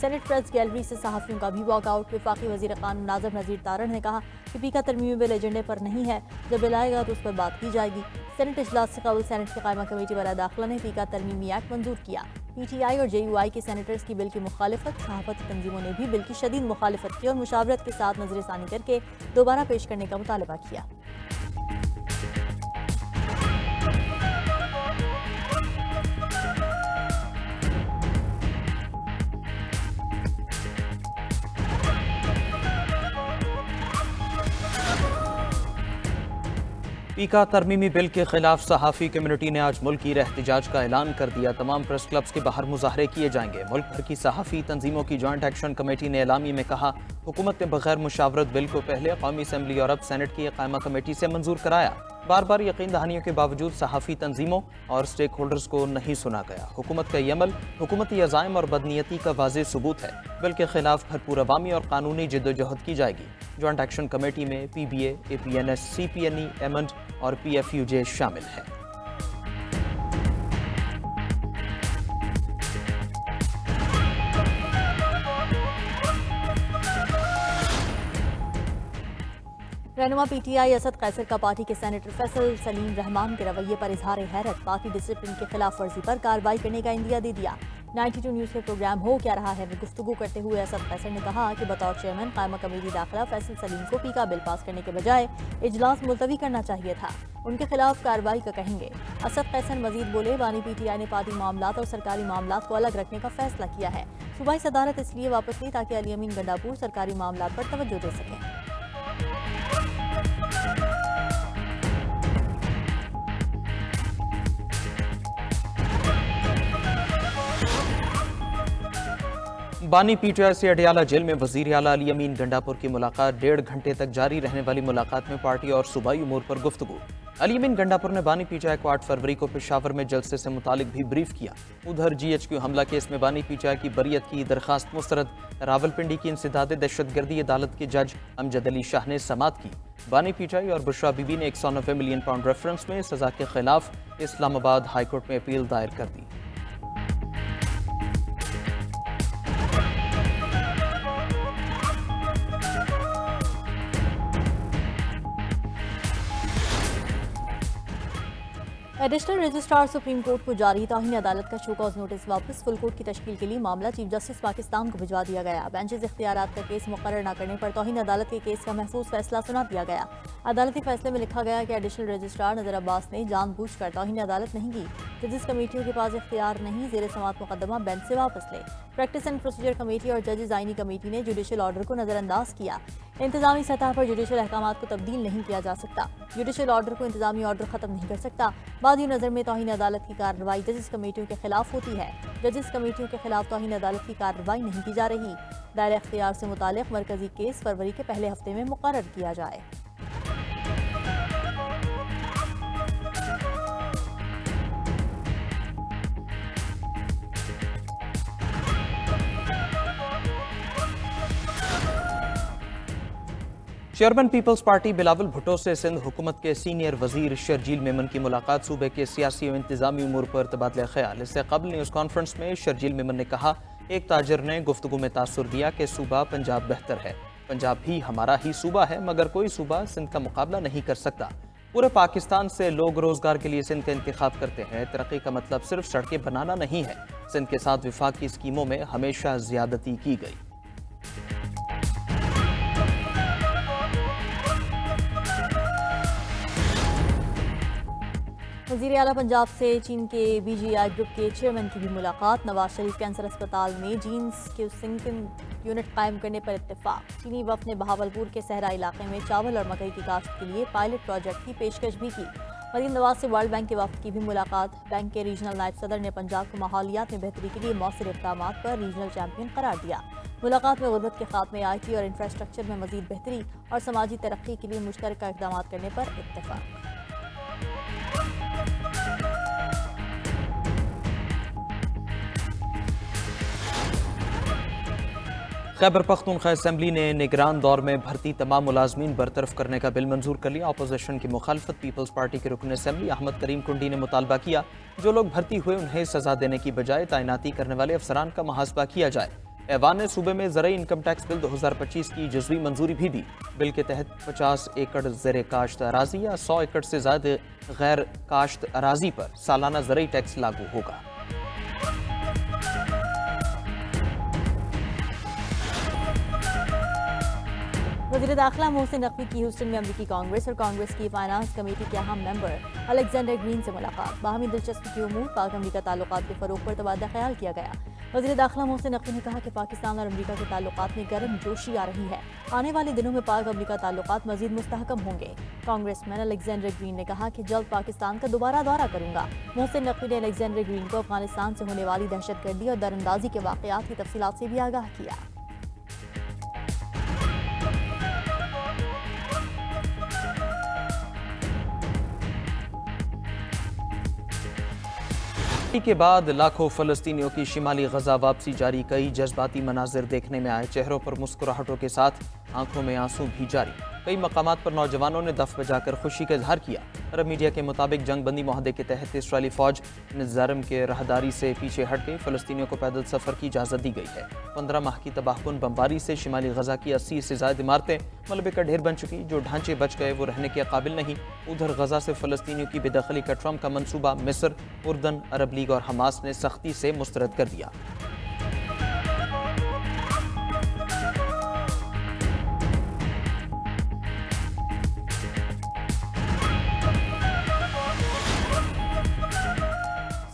Saint press gallery سے صحافیوں کا بھی واک آؤٹ۔ وفاقی وزیر قانون ناظم نذیر تارڑ نے کہا کہ پی کا ترمیمی بل ایجنڈے پر نہیں ہے، جب بل آئے گا تو اس پر بات کی جائے گی۔ سینٹ اجلاس سے قبل سینٹ کی قائمہ کمیٹی برائے داخلہ نے پی کا ترمیمی ایکٹ منظور کیا۔ پی ٹی آئی اور جے یو آئی کے سینیٹرز کی بل کی مخالفت، صحافتی تنظیموں نے بھی بل کی شدید مخالفت کی اور مشاورت کے ساتھ نظر ثانی کر کے دوبارہ پیش کرنے کا مطالبہ کیا۔ پی کا ترمیمی بل کے خلاف صحافی کمیونٹی نے آج ملکی احتجاج کا اعلان کر دیا۔ تمام پریس کلبز کے باہر مظاہرے کیے جائیں گے۔ ملک بھر کی صحافی تنظیموں کی جوائنٹ ایکشن کمیٹی نے اعلامیے میں کہا، حکومت نے بغیر مشاورت بل کو پہلے قومی اسمبلی اور اب سینٹ کی قائمہ کمیٹی سے منظور کرایا۔ بار بار یقین دہانیوں کے باوجود صحافی تنظیموں اور سٹیک ہولڈرز کو نہیں سنا گیا۔ حکومت کا یہ عمل حکومتی عزائم اور بدنیتی کا واضح ثبوت ہے۔ بل کے خلاف بھرپور عوامی اور قانونی جدوجہد کی جائے گی۔ جوائنٹ ایکشن کمیٹی میں پی be a P N S, C P N ای، ایمنڈ اور پی ایف یو جے شامل ہیں۔ رہنما پی ٹی آئی اسد قیصر کا پارٹی کے سینیٹر فیصل سلیم رحمان کے رویے پر اظہار حیرت، پارٹی ڈسپلن کی خلاف ورزی پر کارروائی کرنے کا عندیہ دے دیا۔ 92 نیوز کے پروگرام ہو کیا رہا ہے میں گفتگو کرتے ہوئے اسد قیصر نے کہا کہ بطور چیئرمین قائمہ کمیٹی داخلہ فیصل سلیم کو پی کا بل پاس کرنے کے بجائے اجلاس ملتوی کرنا چاہیے تھا، ان کے خلاف کارروائی کا کہیں گے۔ اسد قیصر مزید بولے، بانی پی ٹی آئی نے پارٹی معاملات اور سرکاری معاملات کو الگ رکھنے کا فیصلہ کیا ہے۔ صوبائی صدارت اس لیے واپس لی تاکہ علی امین گنڈاپور سرکاری معاملات پر توجہ دے سکیں۔ بانی پی ٹی آئی سے اڈیالہ جیل میں وزیر اعلیٰ علی امین گنڈاپور کی ملاقات۔ 1.5 گھنٹے تک جاری رہنے والی ملاقات میں پارٹی اور صوبائی امور پر گفتگو۔ علی امین گنڈاپور نے بانی پی ٹی آئی کو 8 فروری کو پشاور میں جلسے سے متعلق بھی بریف کیا۔ ادھر جی ایچ کیو حملہ کیس میں بانی پی ٹی آئی کی بریت کی درخواست مسترد۔ راولپنڈی کی انسداد دہشت گردی عدالت کے جج امجد علی شاہ نے سماعت کی۔ بانی پی ٹی آئی اور بشرا بی بی نے 190 ملین پاؤنڈ ریفرنس میں سزا کے خلاف اسلام آباد ہائی کورٹ میں اپیل دائر کر دی۔ ایڈیشنل رجسٹرار سپریم کورٹ کو جاری توہین عدالت کا شو کاز نوٹس واپس، فل کورٹ کی تشکیل کے لیے معاملہ چیف جسٹس پاکستان کو بھجوا دیا گیا۔ بینچز اختیارات کا کیس مقرر نہ کرنے پر توہین عدالت کے کیس کا محفوظ فیصلہ سنا دیا گیا۔ عدالتی فیصلے میں لکھا گیا کہ ایڈیشنل رجسٹرار نذر عباس نے جان بوجھ کر توہین عدالت نہیں کی۔ ججز کمیٹیوں کے پاس اختیار نہیں، زیر سماعت مقدمہ بینچ سے واپس لے۔ پریکٹس اینڈ پروسیجر کمیٹی اور ججز آئینی کمیٹی نے جوڈیشل آرڈر کو نظر انداز کیا۔ انتظامی سطح پر جوڈیشل احکامات کو تبدیل نہیں کیا جا سکتا۔ جوڈیشل آرڈر کو انتظامی آرڈر ختم نہیں کر سکتا۔ بعض نظر میں توہین عدالت کی کارروائی ججز کمیٹیوں کے خلاف ہوتی ہے۔ ججز کمیٹیوں کے خلاف توہین عدالت کی کارروائی نہیں کی جا رہی۔ دائرہ اختیار سے متعلق مرکزی کیس فروری کے پہلے ہفتے میں مقرر کیا جائے۔ چیئرمین پیپلز پارٹی بلاول بھٹو سے سندھ حکومت کے سینئر وزیر شرجیل میمن کی ملاقات، صوبے کے سیاسی و انتظامی امور پر تبادلہ خیال۔ اس سے قبل نیوز کانفرنس میں شرجیل میمن نے کہا، ایک تاجر نے گفتگو میں تاثر دیا کہ صوبہ پنجاب بہتر ہے، پنجاب بھی ہمارا ہی صوبہ ہے، مگر کوئی صوبہ سندھ کا مقابلہ نہیں کر سکتا۔ پورے پاکستان سے لوگ روزگار کے لیے سندھ کا انتخاب کرتے ہیں۔ ترقی کا مطلب صرف سڑکیں بنانا نہیں ہے۔ سندھ کے ساتھ وفاق کی اسکیموں میں ہمیشہ زیادتی کی گئی۔ وزیر اعلیٰ پنجاب سے چین کے بی جی آئی گروپ کے چیئرمین کی بھی ملاقات۔ نواز شریف کینسر اسپتال میں جینز کے سنکنگ یونٹ قائم کرنے پر اتفاق۔ چینی وفد نے بہاولپور کے صحرائی علاقے میں چاول اور مکئی کی کاشت کے لیے پائلٹ پروجیکٹ کی پیشکش بھی کی۔ مریم نواز سے ورلڈ بینک کے وفد کی بھی ملاقات۔ بینک کے ریجنل نائب صدر نے پنجاب کو ماحولیات میں بہتری کے لیے مؤثر اقدامات پر ریجنل چیمپئن قرار دیا۔ ملاقات میں غربت کے خاتمے، آئی ٹی اور انفراسٹرکچر میں مزید بہتری اور سماجی ترقی کے لیے مشترکہ اقدامات کرنے پر اتفاق۔ خیبر پختونخوا اسمبلی نے نگران دور میں بھرتی تمام ملازمین برطرف کرنے کا بل منظور کر لیا۔ اپوزیشن کی مخالفت پیپلز پارٹی کے رکن اسمبلی احمد کریم کنڈی نے مطالبہ کیا جو لوگ بھرتی ہوئے انہیں سزا دینے کی بجائے تعیناتی کرنے والے افسران کا محاسبہ کیا جائے۔ ایوان نے صوبے میں زرعی انکم ٹیکس بل 2025 کی جزوی منظوری بھی دی۔ بل کے تحت 50 ایکڑ زیر کاشت اراضی یا 100 ایکڑ سے زائد غیر کاشت اراضی پر سالانہ زرعی ٹیکس لاگو ہوگا۔ وزیر داخلہ محسن نقوی کی ہیوسٹن میں امریکی کانگریس اور کانگریس کی فائنانس کمیٹی کے اہم ممبر الیگزینڈر گرین سے ملاقات۔ باہمی دلچسپی کے امور پاک امریکہ تعلقات کے فروغ پر تبادلہ خیال کیا گیا۔ وزیر داخلہ محسن نقوی نے کہا کہ پاکستان اور امریکہ کے تعلقات میں گرم جوشی آ رہی ہے۔ آنے والے دنوں میں پاک امریکہ تعلقات مزید مستحکم ہوں گے۔ کانگریس مین الیگزینڈر گرین نے کہا کہ جلد پاکستان کا دوبارہ دورہ کروں گا۔ محسن نقوی نے الیگزینڈر گرین کو افغانستان سے ہونے والی دہشت گردی اور دراندازی کے واقعات کی تفصیلات سے بھی آگاہ کیا۔ کے بعد لاکھوں فلسطینیوں کی شمالی غزہ واپسی جاری، کئی جذباتی مناظر دیکھنے میں آئے، چہروں پر مسکراہٹوں کے ساتھ آنکھوں میں آنسو بھی جاری۔ کئی مقامات پر نوجوانوں نے دف بجا کر خوشی کا اظہار کیا۔ عرب میڈیا کے مطابق جنگ بندی معاہدے کے تحت اسرائیلی فوج نظارم کے راہداری سے پیچھے ہٹ گئی، فلسطینیوں کو پیدل سفر کی اجازت دی گئی ہے۔ 15 ماہ کی تباہ کن بمباری سے شمالی غزہ کی 80 سے زائد عمارتیں ملبے کا ڈھیر بن چکی، جو ڈھانچے بچ گئے وہ رہنے کے قابل نہیں۔ ادھر غزہ سے فلسطینیوں کی بے دخلی کا ٹرمپ کا منصوبہ مصر، اردن، عرب لیگ اور حماس نے سختی سے مسترد کر دیا۔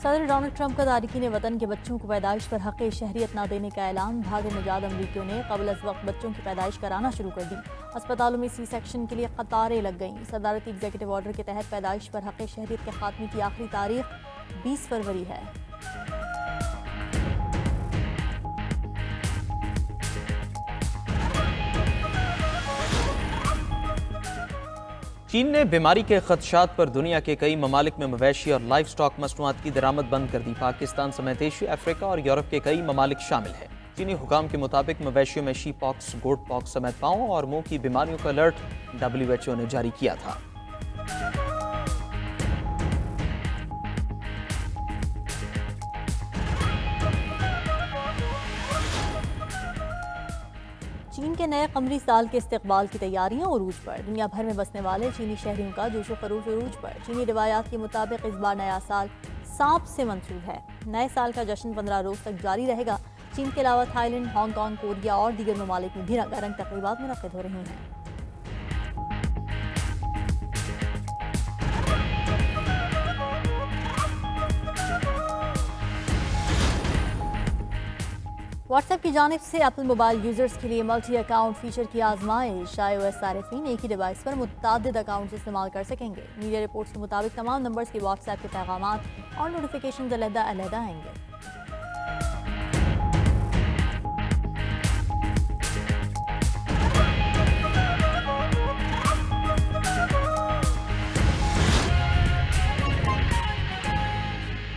صدر ڈونلڈ ٹرمپ کا تارکین وطن کے بچوں کو پیدائش پر حق شہریت نہ دینے کا اعلان۔ بھاگ نجات امریکیوں نے قبل از وقت بچوں کی پیدائش کرانا شروع کر دی۔ اسپتالوں میں سی سیکشن کے لیے قطاریں لگ گئیں۔ صدارتی ایگزیکٹو آرڈر کے تحت پیدائش پر حق شہریت کے خاتمے کی آخری تاریخ 20 فروری ہے۔ چین نے بیماری کے خدشات پر دنیا کے کئی ممالک میں مویشی اور لائف سٹاک مصنوعات کی درآمد بند کر دی۔ پاکستان سمیت ایشیا، افریقہ اور یورپ کے کئی ممالک شامل ہیں۔ چینی حکام کے مطابق مویشیوں میں شی پاکس، گوٹ پاکس سمیت پاؤں اور منہ کی بیماریوں کا الرٹ WHO نے جاری کیا تھا۔ چین کے نئے قمری سال کے استقبال کی تیاریاں عروج پر، دنیا بھر میں بسنے والے چینی شہریوں کا جوش و خروش عروج پر۔ چینی روایات کے مطابق اس بار نیا سال سانپ سے منسوب ہے۔ نئے سال کا جشن 15 روز تک جاری رہے گا۔ چین کے علاوہ Thailand, Hong Kong, Korea اور دیگر ممالک میں بھی رنگا رنگ تقریبات منعقد ہو رہی ہیں۔ واٹس ایپ کی جانب سے ایپل موبائل یوزرز کے لیے ملٹی اکاؤنٹ فیچر کی آزمائش۔ iOS صارفین ایک ہی ڈیوائس پر متعدد اکاؤنٹس استعمال کر سکیں گے۔ میڈیا رپورٹس کے مطابق تمام نمبرز کے واٹس ایپ کے پیغامات اور نوٹیفیکیشنز علیحدہ علیحدہ آئیں گے۔